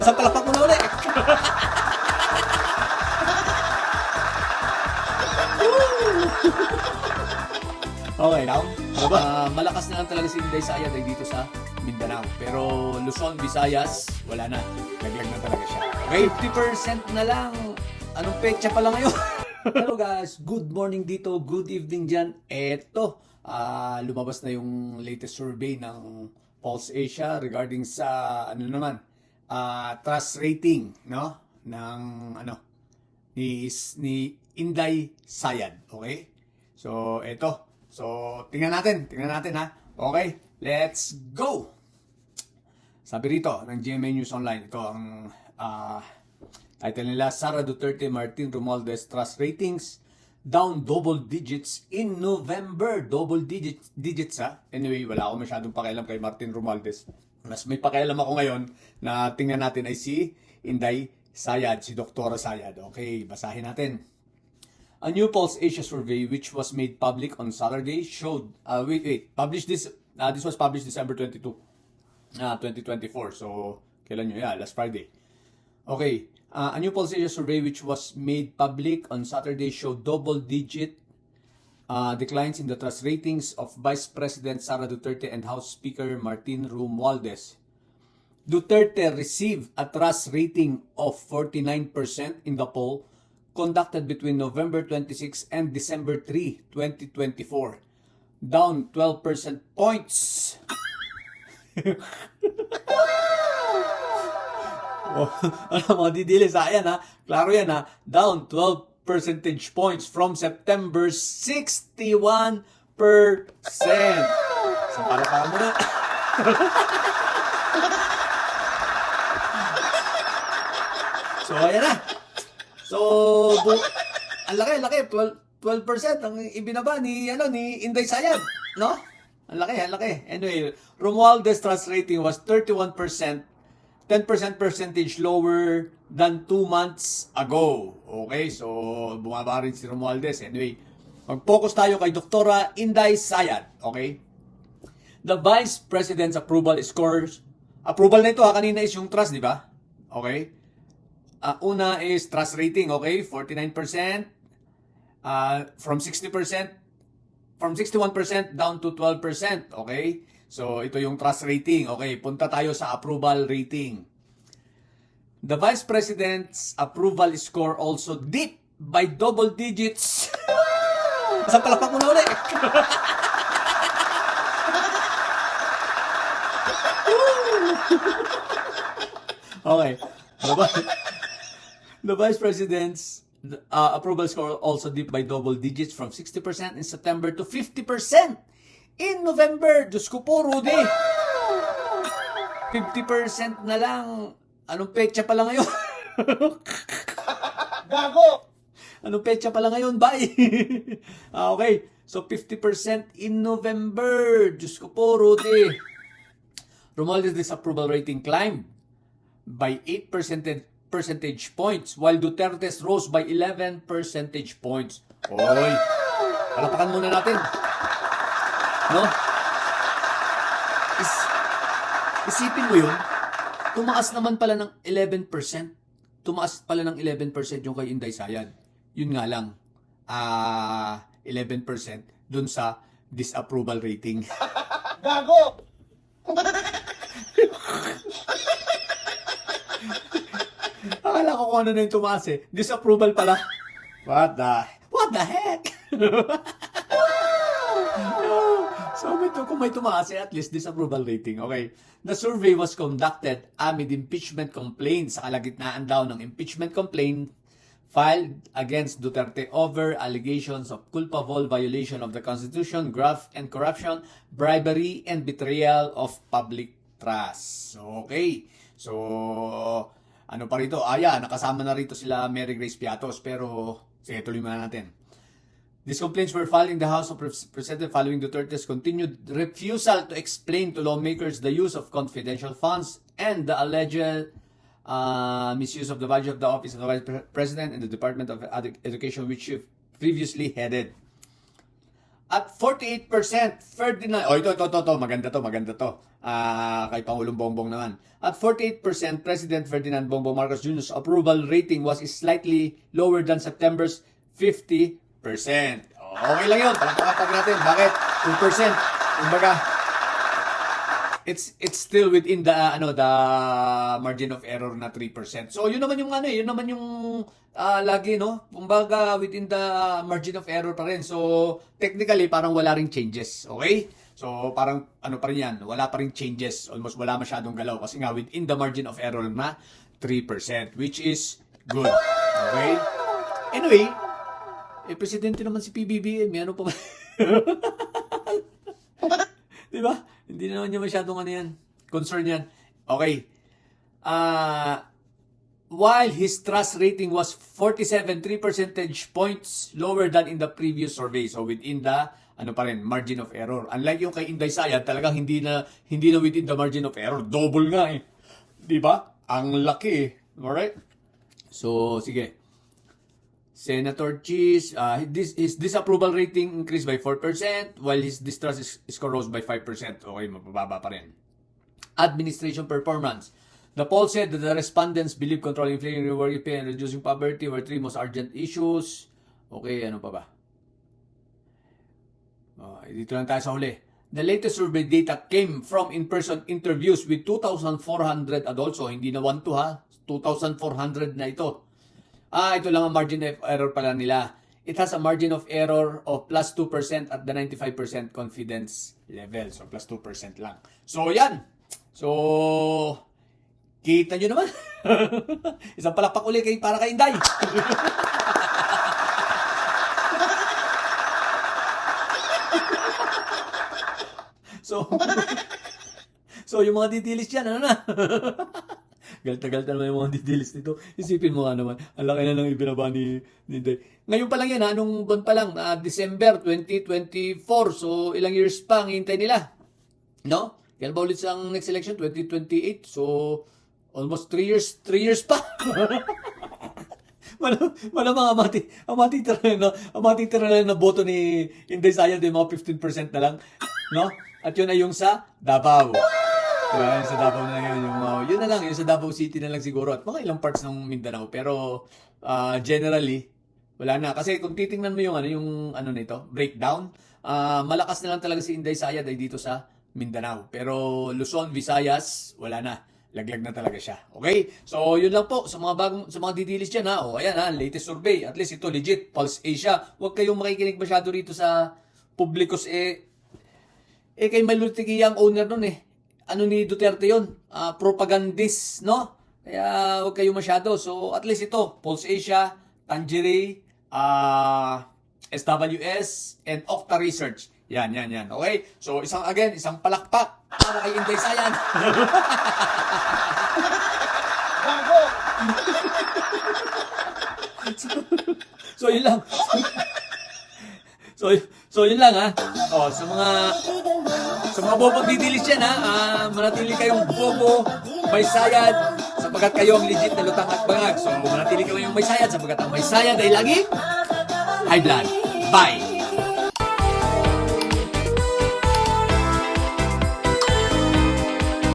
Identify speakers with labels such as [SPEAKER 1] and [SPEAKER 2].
[SPEAKER 1] Sa palakpak mo na ulit. Okay, now, malakas na lang talaga si Inday Sayad ay dito sa Mindanao. Pero Luzon, Visayas, wala na. Naglag na talaga siya. Okay, 50% na lang. Anong petsa pa lang ngayon? Hello guys, good morning dito, good evening dyan. Eto, lumabas na yung latest survey ng Pulse Asia regarding sa ano naman, trust rating, no? Ng ni Inday Sayad, okay? So, eto. So, tingnan natin ha. Okay, let's go. Sabi rito ng GMA News Online, ito ang title nila, Sara Duterte Martin Romualdez Trust Ratings down double digits in November. Double digits ha. Anyway, wala ako masyadong pakialam kay Martin Romualdez. Mas may pakialam ako ngayon na tingnan natin ay si Inday Sayad, si Dr. Sayad. Okay, basahin natin. A new Pulse Asia survey, which was made public on Saturday, showed this was published December 22, 2024. So, kailan nyo? Yeah, last Friday. Okay, a new Pulse Asia survey, which was made public on Saturday, showed double-digit declines in the trust ratings of Vice President Sara Duterte and House Speaker Martin Romualdez. Duterte received a trust rating of 49% in the poll conducted between November 26 and December 3, 2024, down 12% points. Ano mga didili sa ayan ha? Klaro yan ha? Down 12 percentage points from September 61%. So para mo na. So ayan na. So, ang laki, 12% ang ibinaba ni Inday Sayad, no? Ang laki. Anyway, Romualdez trust rating was 31%, 10% percentage lower than 2 months ago. Okay, so bumaba rin si Romualdez. Anyway, mag-focus tayo kay Doktora Inday Sayad, okay? The Vice President's approval scores, approval na ito kanina is yung trust, di ba? Okay? Una is trust rating, okay? 49%. From 61% down to 12%, okay? So, ito yung trust rating, okay? Punta tayo sa approval rating. The Vice President's approval score also dipped by double digits. Sa palakpak mo na ulit. Okay. The Vice President's approval score also dipped by double digits from 60% in September to 50% in November. Diyos ko po, Rudy. 50% na lang. Anong petsa pala ngayon?
[SPEAKER 2] Gago!
[SPEAKER 1] Anong petsa pala ngayon? Bye! Okay. So, 50% in November. Diyos ko po, Rudy. Romualdez disapproval rating climbed by 8 percentage points, while Duterte's rose by 11 percentage points. Oy, palapakan muna natin. No? Isipin mo yun, tumaas naman pala ng 11%. Tumaas pala ng 11% yung kay Inday Sayad. Yun nga lang, 11% dun sa disapproval rating.
[SPEAKER 2] Gago!
[SPEAKER 1] Akala ko kung ano na yung tumaas eh. Disapproval pala. What the heck? So, kung may tumaas eh, at least disapproval rating. Okay. The survey was conducted amid impeachment complaints sa kalagitnaan daw ng impeachment complaint filed against Duterte over allegations of culpable violation of the Constitution, graft and corruption, bribery, and betrayal of public trust. Okay. So, ano pa rito? Nakasama na rito sila Mary Grace Piatos. Pero, sige, tuloy muna natin. These complaints were filed in the House of Representatives following Duterte's continued refusal to explain to lawmakers the use of confidential funds and the alleged misuse of the budget of the Office of the Vice President and the Department of Education, which she previously headed. At 48%, Ferdinand, ito, maganda to. Kay Pangulong Bongbong naman. At 48%, President Ferdinand Bongbong Marcos Jr.'s approval rating was slightly lower than September's 50%. Okay lang yun, palakpakan natin. Bakit? 2%. Kumbaga, it's still within the the margin of error na 3%. So yun naman yung lagi kumbaga within the margin of error pa rin. So technically parang wala ring changes, okay? So parang pa rin yan, wala pa rin changes, almost wala masyadong galaw kasi nga within the margin of error na 3%, which is good. Okay? Anyway, presidente naman si PBBM, ano pa ba? Di ba? Hindi na naman niya masyadong concern yan. Okay. While his trust rating was 47, 3 percentage points lower than in the previous survey. So within the margin of error. Unlike yung kay Inday Sayad, talagang hindi na within the margin of error. Double nga eh. Di ba? Ang laki eh. Alright? So, sige. Senator Cheese, his disapproval rating increased by 4%, while his distrust score rose by 5%. Okay, mababa pa rin. Administration performance. The poll said that the respondents believe controlling inflation, rewarding pay, and reducing poverty were three most urgent issues. Okay, ano pa ba? Dito lang tayo sa huli. The latest survey data came from in-person interviews with 2,400 adults. So, hindi na 1-2 ha. 2,400 na ito. Ito lang ang margin of error pala nila. It has a margin of error of plus 2% at the 95% confidence level. So, plus 2% lang. So, yan. So, kita nyo naman. Isang palakpak uli para kay Inday. So, yung mga details yan, ano na? Galta-galta naman yung mga details nito. Isipin mo nga naman, ang laki na lang ibinaba ni Inday. Ngayon pa lang yan, anong buwan pa lang? December 2024. So, ilang years pa ang hintay nila? No? Kailan ba ulit ang next election? 2028. So, almost 3 years pa. Malamang ang matitira lang na boto ni Inday Sayad ay mga 15% na lang. No? At yun ay yung sa Davao. Diba? Yung sa Davao na yun. Yun na lang. Yung sa Davao City na lang siguro. At mga ilang parts ng Mindanao. Pero generally, wala na. Kasi kung titingnan mo yung nito, breakdown, malakas na lang talaga si Inday Sayad ay dito sa Mindanao. Pero Luzon, Visayas, wala na. Laglag na talaga siya. Okay? So, yun lang po sa mga details dyan ha. Ayan ha, latest survey. At least ito legit, Pulse Asia. Huwag kayong makikinig masyado rito sa Publicos kay Malutikia ang owner nun ni Duterte yun? Propagandist, no? Kaya huwag kayong masyado. So, at least ito, Pulse Asia, Tangeray, SWS, and Okta Research. Yan. Okay? So, isang palakpak para kay Inday Sayad.
[SPEAKER 2] Gago!
[SPEAKER 1] So, yun lang. So, yun lang ha. Sa mga bobong didilis dyan ha, manatili kayong bobo, may sayad, sapagkat kayo ang legit na lutang at bangag. So, manatili kayong may sayad, sapagkat ang may sayad ay lagi high blood. Bye!